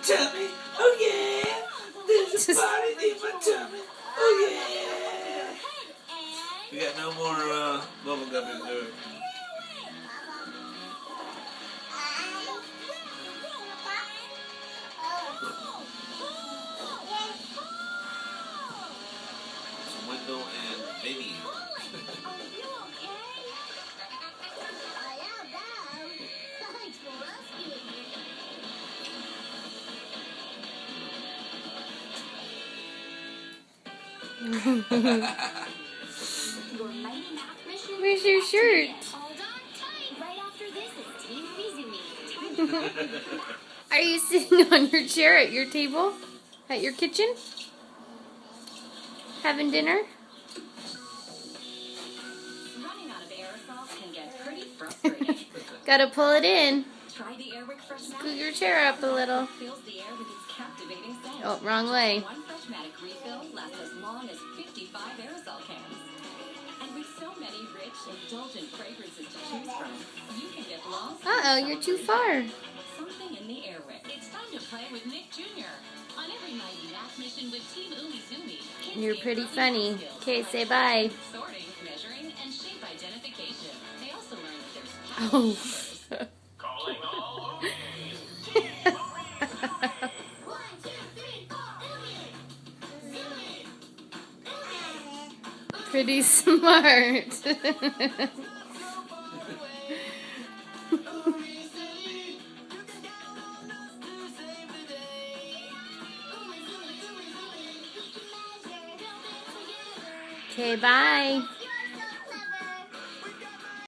tummy. Oh yeah. There's a party in my tummy. Oh yeah. We got no more bubble gum in there. Window and Vinny. Where's your shirt? Are you sitting on your chair at your table? At your kitchen? Having dinner? Running out of aerosols can get pretty frustrating. Gotta pull it in. Try the Airwick Freshmatic. Scoot your chair up a little. Fills the air with its captivating scent. Oh, wrong way. One Freshmatic refill lasts as long as 55 aerosol cans. And with so many rich, indulgent fragrances to choose from, you can get lost. Uh-oh, you're too far. Something in the Airwick. It's time to play with Nick Jr. On every mighty math mission with Team Umi Zumi. You're pretty funny. Okay, say bye. Sorting, measuring, and shape identification. They also learn that there's Oh. calling all Pretty smart. Okay, bye.